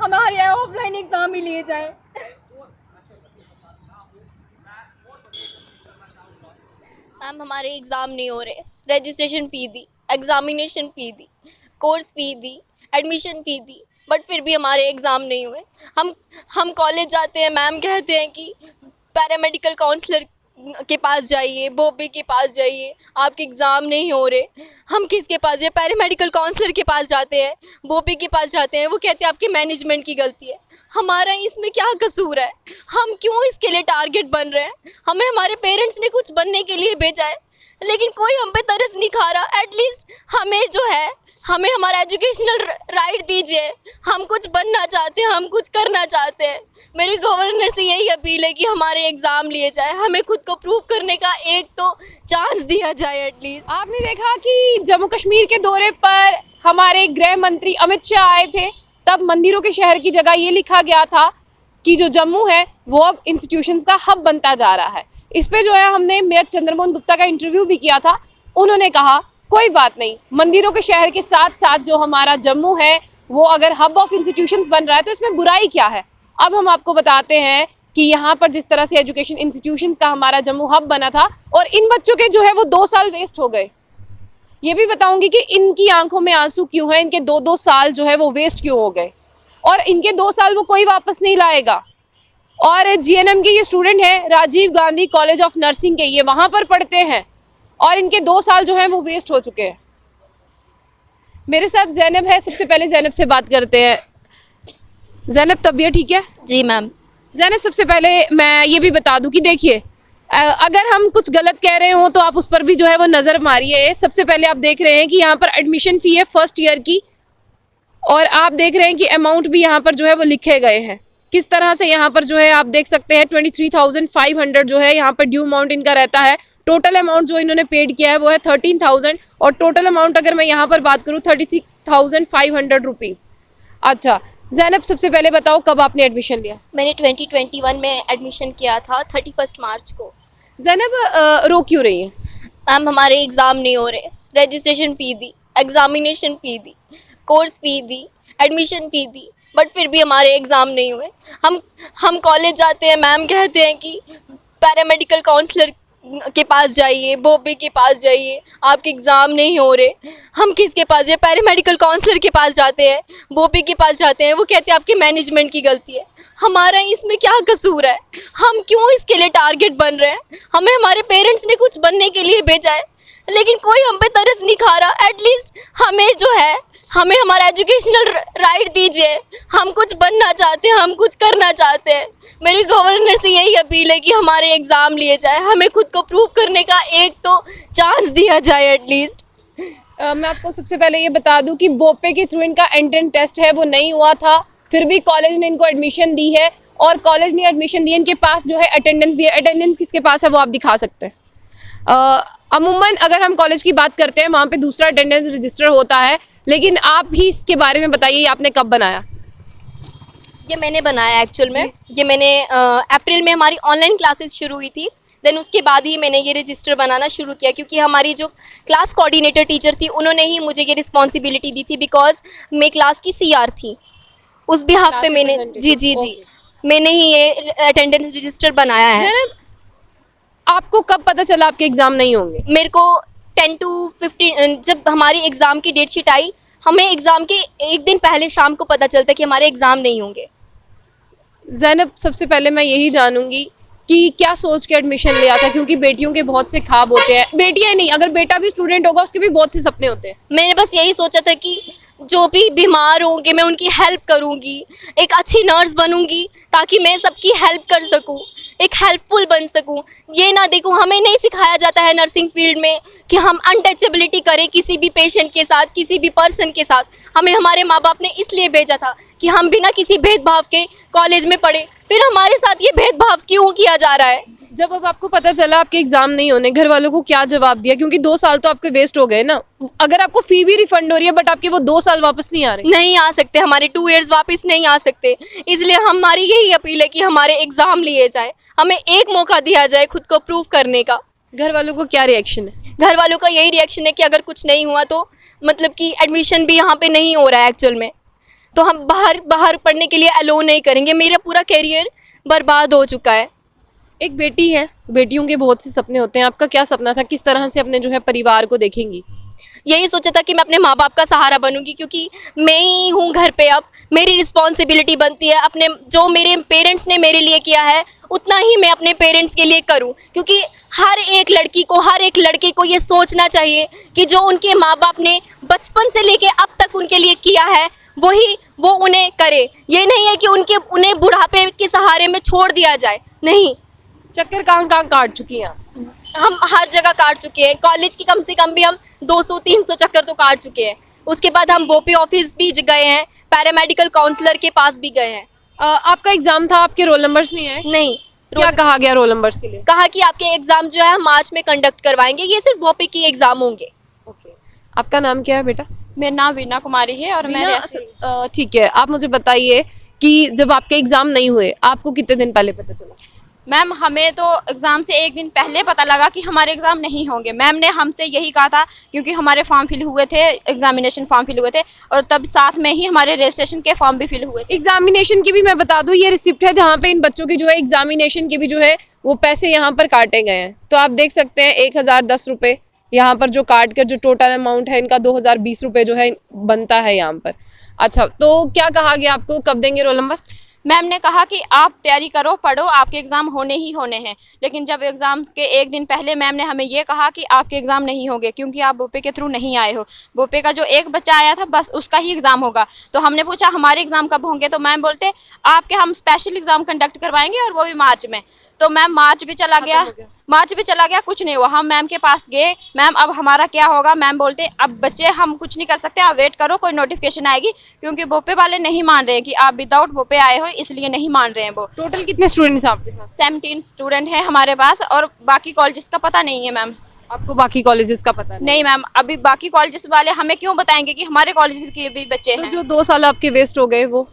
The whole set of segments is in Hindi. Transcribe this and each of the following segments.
हमारे ऑफलाइन एग्ज़ाम ही लिए जाए। मैम हमारे एग्ज़ाम नहीं हो रहे, registration fee the, examination fee the, course fee the, admission fee the, but फिर भी हमारे एग्ज़ाम नहीं हुए। हम कॉलेज जाते हैं, मैम कहते हैं कि पैरामेडिकल काउंसलर के पास जाइए, बोपी के पास जाइए, आपके एग्ज़ाम नहीं हो रहे। हम किसके पास जाए? पैरामेडिकल काउंसलर के पास जाते हैं, बोपी के पास जाते हैं, वो कहते हैं आपके मैनेजमेंट की गलती है। हमारा इसमें क्या कसूर है? हम क्यों इसके लिए टारगेट बन रहे हैं? हमें हमारे पेरेंट्स ने कुछ बनने के लिए भेजा है, लेकिन कोई हम पे तरस नहीं खा रहा। एटलीस्ट हमें जो है, हमें हमारा एजुकेशनल राइट दीजिए। हम कुछ बनना चाहते हैं, हम कुछ करना चाहते हैं। मेरी गवर्नर से यही अपील है कि हमारे एग्ज़ाम लिए जाए, हमें खुद को प्रूव करने का एक तो चांस दिया जाए एटलीस्ट। आपने देखा कि जम्मू कश्मीर के दौरे पर हमारे गृह मंत्री अमित शाह आए थे, तब मंदिरों के शहर की जगह ये लिखा गया था कि जो जम्मू है वो अब इंस्टीट्यूशंस का हब बनता जा रहा है। इस पे जो है हमने मेयर चंद्रमोहन गुप्ता का इंटरव्यू भी किया था। उन्होंने कहा कोई बात नहीं, मंदिरों के शहर के साथ साथ जो हमारा जम्मू है वो अगर हब ऑफ इंस्टीट्यूशंस बन रहा है तो इसमें बुराई क्या है। अब हम आपको बताते हैं कि यहाँ पर जिस तरह से एजुकेशन इंस्टीट्यूशंस का हमारा जम्मू हब बना था और इन बच्चों के जो है वो 2 साल वेस्ट हो गए। ये भी बताऊंगी कि इनकी आंखों में आंसू क्यों हैं, इनके 2-2 साल जो है वो वेस्ट क्यों हो गए, और इनके 2 साल वो कोई वापस नहीं लाएगा। और जीएनएम के ये स्टूडेंट हैं, Rajiv Gandhi college of nursing के, ये वहाँ पर पढ़ते हैं और इनके 2 साल जो हैं वो वेस्ट हो चुके हैं। मेरे साथ जैनब है, सबसे पहले जैनब से बात करते हैं। जैनब तबीयत ठीक है? जी मैम। जैनब सबसे पहले मैं ये भी बता दूं कि देखिए, अगर हम कुछ गलत कह रहे हो तो आप उस पर भी जो है वो नज़र मारिए। सबसे पहले आप देख रहे हैं कि यहाँ पर एडमिशन फ़ी है फर्स्ट ईयर की, और आप देख रहे हैं कि अमाउंट भी यहाँ पर जो है वो लिखे गए हैं। किस तरह से यहाँ पर जो है आप देख सकते हैं 23,500 जो है यहाँ पर ड्यू अमाउंट इनका रहता है। टोटल अमाउंट जो इन्होंने पेड किया है वो है 13,000, और टोटल अमाउंट अगर मैं यहाँ पर बात करूँ 33,500 रुपीज़। अच्छा जैनब, सबसे पहले बताओ कब आपने एडमिशन लिया? मैंने 2021 में एडमिशन किया था 31 मार्च को। जैनब रो क्यों रही है? मैम हमारे एग्ज़ाम नहीं हो रहे, registration fee the, examination fee the, course fee the, admission fee the, but फिर भी हमारे एग्ज़ाम नहीं हुए। हम कॉलेज जाते हैं, मैम कहते हैं कि पैरामेडिकल काउंसलर के पास जाइए, बोपी के पास जाइए, आपके एग्ज़ाम नहीं हो रहे। हम किसके पास जाए? पैरामेडिकल काउंसलर के पास जाते हैं, बोपी के पास जाते हैं, वो कहते हैं आपके मैनेजमेंट की गलती है। हमारा इसमें क्या कसूर है? हम क्यों इसके लिए टारगेट बन रहे हैं? हमें हमारे पेरेंट्स ने कुछ बनने के लिए भेजा है, लेकिन कोई हम पे तरस नहीं खा रहा। एटलीस्ट हमें जो है, हमें हमारा एजुकेशनल राइट दीजिए। हम कुछ बनना चाहते हैं, हम कुछ करना चाहते हैं। मेरी गवर्नर से यही अपील है कि हमारे एग्ज़ाम लिए जाए, हमें खुद को प्रूव करने का एक तो चांस दिया जाए एटलीस्ट। मैं आपको सबसे पहले ये बता दूं कि बोपे के थ्रू इनका एंट्रेंस टेस्ट है वो नहीं हुआ था, फिर भी कॉलेज ने इनको एडमिशन दी है, और कॉलेज ने एडमिशन दी, इनके पास जो है अटेंडेंस भी है। अटेंडेंस किसके पास है वो आप दिखा सकते हैं। अमूमन अगर हम कॉलेज की बात करते हैं वहाँ पे दूसरा अटेंडेंस रजिस्टर होता है, लेकिन आप ही इसके बारे में बताइए, आपने कब बनाया? ये मैंने बनाया एक्चुअल में। ये मैंने अप्रैल में हमारी ऑनलाइन क्लासेस शुरू हुई थी, देन उसके बाद ही मैंने ये रजिस्टर बनाना शुरू किया, क्योंकि हमारी जो क्लास कोऑर्डिनेटर टीचर थी उन्होंने ही मुझे ये रिस्पॉन्सिबिलिटी दी थी, बिकॉज मैं क्लास की सीआर थी। उस बिहाफ पे मैंने मैंने ही ये अटेंडेंस रजिस्टर बनाया है। आपको कब पता चला आपके एग्ज़ाम नहीं होंगे? मेरे को 10 to 15 जब हमारी एग्ज़ाम की डेट शीट आई, हमें एग्ज़ाम के एक दिन पहले शाम को पता चलता कि हमारे एग्ज़ाम नहीं होंगे। ज़ैनब, सबसे पहले मैं यही जानूंगी कि क्या सोच के एडमिशन लिया था, क्योंकि बेटियों के बहुत से ख्वाब होते हैं, बेटियां नहीं अगर बेटा भी स्टूडेंट होगा उसके भी बहुत से सपने होते हैं। मैंने बस यही सोचा था कि जो भी बीमार होंगे मैं उनकी हेल्प करूंगी, एक अच्छी नर्स बनूंगी ताकि मैं सबकी हेल्प कर सकूं, एक हेल्पफुल बन सकूं। ये ना देखो, हमें नहीं सिखाया जाता है नर्सिंग फील्ड में कि हम अनटचेबिलिटी करें किसी भी पेशेंट के साथ, किसी भी पर्सन के साथ। हमें हमारे माँ बाप ने इसलिए भेजा था कि हम बिना किसी भेदभाव के कॉलेज में पढ़े, फिर हमारे साथ ये भेदभाव क्यों किया जा रहा है? जब अब आपको पता चला आपके एग्जाम नहीं होने, घर वालों को क्या जवाब दिया? क्योंकि 2 साल तो आपके वेस्ट हो गए ना। अगर आपको फी भी रिफंड हो रही है बट आपके वो 2 साल वापस नहीं आ रहे। नहीं आ सकते, हमारे 2 इयर्स वापस नहीं आ सकते। इसलिए हमारी यही अपील है कि हमारे एग्जाम लिए जाए, हमें एक मौका दिया जाए खुद को प्रूव करने का। घर वालों को क्या रिएक्शन है? घर वालों का यही रिएक्शन है कि अगर कुछ नहीं हुआ तो मतलब कि एडमिशन भी यहाँ पे नहीं हो रहा है एक्चुअल में। तो हम बाहर पढ़ने के लिए अलो नहीं करेंगे। मेरा पूरा करियर बर्बाद हो चुका है। एक बेटी है, बेटियों के बहुत से सपने होते हैं, आपका क्या सपना था, किस तरह से अपने जो है परिवार को देखेंगी? यही सोचा था कि मैं अपने माँ बाप का सहारा बनूंगी, क्योंकि मैं ही हूँ घर पे। अब मेरी रिस्पॉन्सिबिलिटी बनती है अपने, जो मेरे पेरेंट्स ने मेरे लिए किया है उतना ही मैं अपने पेरेंट्स के लिए करूँ। क्योंकि हर एक लड़की को, हर एक लड़के को ये सोचना चाहिए कि जो उनके माँ बाप ने बचपन से लेके अब तक उनके लिए किया है वही वो उन्हें करे। ये नहीं है कि उन्हें बुढ़ापे के सहारे में छोड़ दिया जाए, नहीं। चक्कर कहाँ कहाँ काट चुकी हैं आप? हम हर जगह काट चुके हैं। कॉलेज की कम से कम भी हम 200-300 चक्कर तो काट चुके हैं। उसके बाद हम बोपी ऑफिस भी गए हैं, पैरामेडिकल काउंसलर के पास भी गए हैं। आपका एग्जाम था, आपके रोल नंबर्स नहीं आए? नहीं। क्या कहा गया रोल नंबर्स के लिए? कहा कि आपके एग्जाम जो है मार्च में कंडक्ट करवाएंगे, ये सिर्फ बोपी की एग्जाम होंगे। आपका नाम क्या है बेटा? मेरा नाम वीना कुमारी है और मैं वीना, ठीक है, आप मुझे बताइए कि जब आपके एग्जाम नहीं हुए आपको कितने दिन पहले पता चला? मैम हमें तो एग्ज़ाम से एक दिन पहले पता लगा कि हमारे एग्ज़ाम नहीं होंगे। मैम ने हमसे यही कहा था, क्योंकि हमारे फॉर्म फिल हुए थे, एग्जामिनेशन फॉर्म फिल हुए थे, और तब साथ में ही हमारे रजिस्ट्रेशन के फॉर्म भी फिल हुए थे। एग्जामिनेशन की भी मैं बता दूं, ये रिसिप्ट है जहाँ पे इन बच्चों की जो है एग्जामिनेशन के भी जो है वो पैसे यहाँ पर काटे गए हैं। तो आप देख सकते हैं 1010 रुपये यहाँ पर जो काट कर जो टोटल अमाउंट है इनका 2020 रुपये जो है बनता है यहाँ पर। अच्छा, तो क्या कहा गया आपको, कब देंगे रोल नंबर? मैम ने कहा कि आप तैयारी करो, पढ़ो, आपके एग्ज़ाम होने ही होने हैं। लेकिन जब एग्ज़ाम के एक दिन पहले मैम ने हमें ये कहा कि आपके एग्ज़ाम नहीं होंगे, क्योंकि आप बोपे के थ्रू नहीं आए हो। बोपे का जो एक बच्चा आया था बस उसका ही एग्ज़ाम होगा। तो हमने पूछा हमारे एग्ज़ाम कब होंगे, तो मैम बोलते आपके हम स्पेशल एग्ज़ाम कंडक्ट करवाएंगे, और वो भी मार्च में। तो मैम मार्च भी चला गया, कुछ नहीं हुआ। हम मैम के पास गए, मैम अब हमारा क्या होगा? मैम बोलते अब बच्चे हम कुछ नहीं कर सकते, आप वेट करो, कोई नोटिफिकेशन आएगी। क्योंकि बोपे वाले नहीं मान रहे हैं कि आप विदाउट बोपे आए हो, इसलिए नहीं मान रहे हैं वो। टोटल कितने स्टूडेंट्स हैं आपके साथ? 17 स्टूडेंट हैं हमारे पास, और बाकी कॉलेजेस का पता नहीं है मैम। आपको बाकी कॉलेजेस का पता नहीं मैम, अभी बाकी कॉलेजेस वाले हमें क्यों बताएंगे कि हमारे कॉलेज के भी बच्चे तो हैं? जो 2 साल आपके वेस्ट हो गए वो?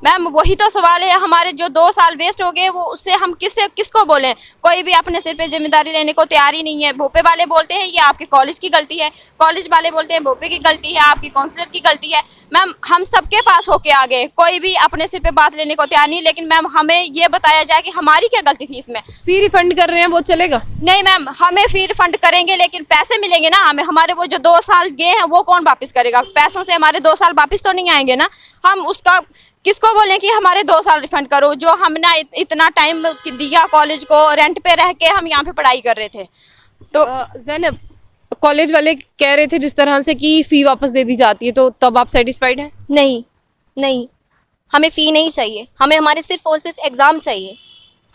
मैम वही तो सवाल है, हमारे जो 2 साल वेस्ट हो गए वो उससे हम किसको बोलें? कोई भी अपने सिर पे जिम्मेदारी लेने को तैयार ही नहीं है। भोपे वाले बोलते हैं ये आपके कॉलेज की गलती है, कॉलेज वाले बोलते हैं भोपे की गलती है, आपकी काउंसलर की गलती है। मैम हम सबके पास होके आ गए, कोई भी अपने सिर पे बात लेने को तैयार नहीं। लेकिन मैम हमें ये बताया जाए कि हमारी क्या गलती थी इसमें। फी रिफंड कर रहे हैं वो चलेगा? नहीं मैम, हमें फी रिफंड करेंगे लेकिन पैसे मिलेंगे ना हमें। हमारे वो जो 2 साल गए हैं वो कौन वापस करेगा? पैसों से हमारे 2 साल वापस तो नहीं आएंगे ना। हम उसका किसको बोलें कि हमारे 2 साल रिफंड करो? जो हमने इतना टाइम दिया कॉलेज को, रेंट पे रह के हम यहाँ पे पढ़ाई कर रहे थे। तो ज़ैनब, कॉलेज वाले कह रहे थे जिस तरह से कि फ़ी वापस दे दी जाती है, तो तब आप सेटिस्फाइड हैं? नहीं, हमें फ़ी नहीं चाहिए, हमें हमारे सिर्फ और सिर्फ एग्ज़ाम चाहिए।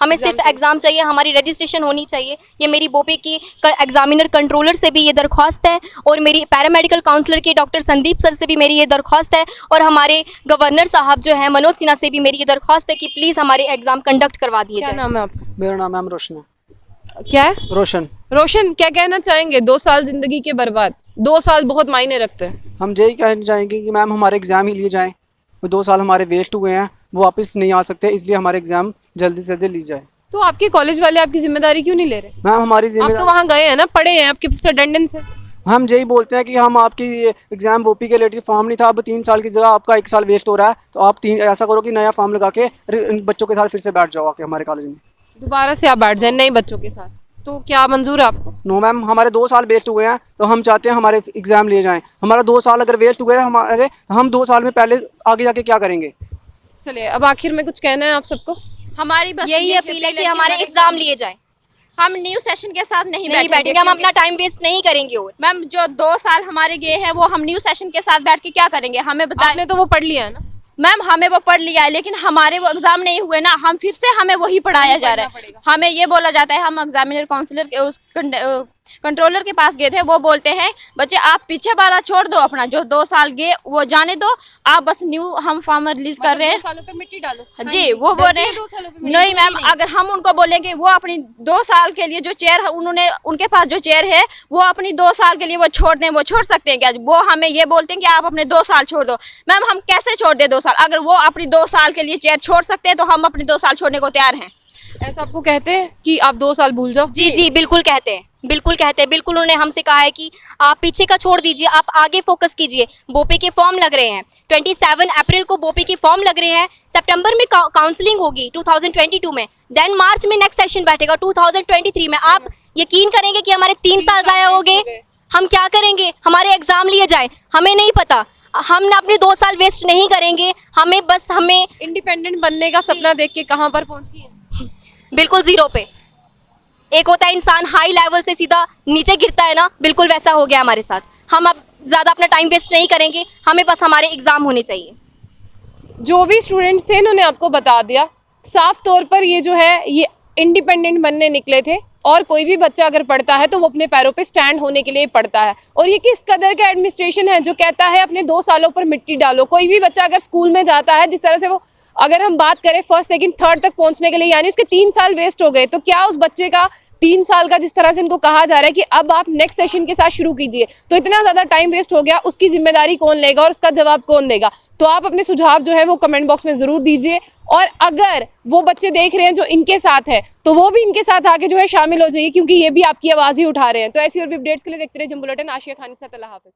हमें सिर्फ एग्ज़ाम चाहिए, हमारी रजिस्ट्रेशन होनी चाहिए। ये मेरी बोपे की एग्जामिनर कंट्रोलर से भी ये दरख्वास्त है, और मेरी पैरामेडिकल काउंसलर के डॉक्टर संदीप सर से भी मेरी ये दरख्वास्त है, और हमारे गवर्नर साहब जो हैं मनोज सिन्हा से भी मेरी ये दरख्वास्त है कि प्लीज़ हमारे एग्ज़ाम कंडक्ट करवा दिए जाए। क्या नाम है आपका? मेरा नाम है रोशन। क्या है? रोशन। रोशन, क्या कहना चाहेंगे? 2 साल जिंदगी के बर्बाद, 2 साल बहुत मायने रखते हैं। हम यही कहना चाहेंगे कि मैम हमारे एग्ज़ाम ही लिए जाएं। वो 2 साल हमारे वेस्ट हुए हैं, वो वापस नहीं आ सकते, इसलिए हमारे एग्ज़ाम जल्दी से जल्दी ली जाए। तो आपके कॉलेज वाले आपकी जिम्मेदारी क्यों नहीं ले रहे? मैम हमारी आप तो जिम्मेदारी, वहाँ गए हैं ना, पढ़े हैं, आपके पास अटेंडेंस है। हम यही बोलते हैं कि हम आपकी एग्ज़ाम बोपी के रिलेटेड फॉर्म नहीं था, अब 3 साल की जगह आपका 1 साल वेस्ट हो रहा है, तो आप ऐसा करो कि नया फॉर्म लगा के बच्चों के साथ फिर से बैठ जाओ आके हमारे कॉलेज में। दोबारा से आप बैठ जाए नए बच्चों के साथ, तो क्या मंजूर है आपको? नो मैम, हमारे 2 साल वेस्ट हुए हैं, तो हम चाहते हैं हमारे एग्ज़ाम लिए जाएँ। हमारा 2 साल अगर वेस्ट हुए हमारे, हम 2 साल में पहले आगे जाके क्या करेंगे? चलिए, अब आखिर में कुछ कहना है आप सबको? हमारी बस यही अपील है कि हमारे एग्ज़ाम लिए जाए। हम न्यू सेशन के साथ नहीं बैठेंगे, हम अपना टाइम वेस्ट नहीं करेंगे। और मैम जो 2 साल हमारे गए हैं वो हम न्यू सेशन के साथ बैठ के क्या करेंगे? हमें बताएं। आपने तो वो पढ़ लिया है ना? मैम हमें वो पढ़ लिया है, लेकिन हमारे वो एग्जाम नहीं हुए ना, हम फिर से हमें वही पढ़ाया जा रहा है। हमें ये बोला जाता है, हम एग्जामिनर काउंसलर के उस कंट्रोलर के पास गए थे, वो बोलते हैं बच्चे आप पीछे वाला छोड़ दो, अपना जो 2 साल गए वो जाने दो, आप बस न्यू हम फॉर्म रिलीज कर रहे हैं। 2 सालों पे मिट्टी डालो। जी, वो बोल रहे हैं। नहीं मैम, अगर हम उनको बोलेंगे वो अपनी 2 साल के लिए जो चेयर उन्होंने, उनके पास जो चेयर है वो अपनी 2 साल के लिए वो छोड़ दें, वो छोड़ सकते हैं क्या? वो हमें ये बोलते हैं कि आप अपने 2 साल छोड़ दो। मैम हम कैसे छोड़ दें 2 साल? अगर वो अपनी 2 साल के लिए चेयर छोड़ सकते हैं तो हम अपने 2 साल छोड़ने को तैयार हैं। ऐसा आपको कहते हैं कि आप 2 साल भूल जाओ? जी बिल्कुल कहते हैं, बिल्कुल कहते हैं, बिल्कुल उन्होंने हमसे कहा है कि आप पीछे का छोड़ दीजिए, आप आगे फोकस कीजिए। बोपे के फॉर्म लग रहे हैं, 27 अप्रैल को बोपे के फॉर्म लग रहे हैं, सितंबर में काउंसलिंग होगी 2022 में, देन मार्च में नेक्स्ट सेशन बैठेगा 2023 में। आप यकीन करेंगे कि हमारे 3 साल ज़ाया हो गए? हम क्या करेंगे? हमारे एग्ज़ाम लिए जाएं, हमें नहीं पता। हम अपने 2 साल वेस्ट नहीं करेंगे, हमें इंडिपेंडेंट बनने का सपना देख के कहाँ पर पहुंच गई है? बिल्कुल ज़ीरो पे। एक होता है इंसान हाई लेवल से सीधा नीचे गिरता है ना, बिल्कुल वैसा हो गया हमारे साथ। हम अब ज़्यादा अपना टाइम वेस्ट नहीं करेंगे, हमें बस हमारे एग्ज़ाम होने चाहिए। जो भी स्टूडेंट्स थे इन्होंने आपको बता दिया साफ तौर पर, ये जो है ये इंडिपेंडेंट बनने निकले थे। और कोई भी बच्चा अगर पढ़ता है तो वो अपने पैरों पे स्टैंड होने के लिए पढ़ता है। और ये किस कदर का एडमिनिस्ट्रेशन है जो कहता है अपने 2 सालों पर मिट्टी डालो। कोई भी बच्चा अगर स्कूल में जाता है, जिस तरह से वो, अगर हम बात करें फर्स्ट सेकंड थर्ड तक पहुंचने के लिए, यानी उसके 3 साल वेस्ट हो गए, तो क्या उस बच्चे का 3 साल का, जिस तरह से इनको कहा जा रहा है कि अब आप नेक्स्ट सेशन के साथ शुरू कीजिए, तो इतना ज़्यादा टाइम वेस्ट हो गया, उसकी जिम्मेदारी कौन लेगा और उसका जवाब कौन देगा? तो आप अपने सुझाव जो है वो कमेंट बॉक्स में ज़रूर दीजिए। और अगर वो बच्चे देख रहे हैं जो इनके साथ है, तो वो भी इनके साथ आके जो है शामिल हो जाइए, क्योंकि ये भी आपकी आवाज़ ही उठा रहे हैं। तो ऐसी और भी अपडेट्स के लिए देखते रहिए जंग बुलेटिन। आशिया खान के साथ, अल्लाह हाफिज़।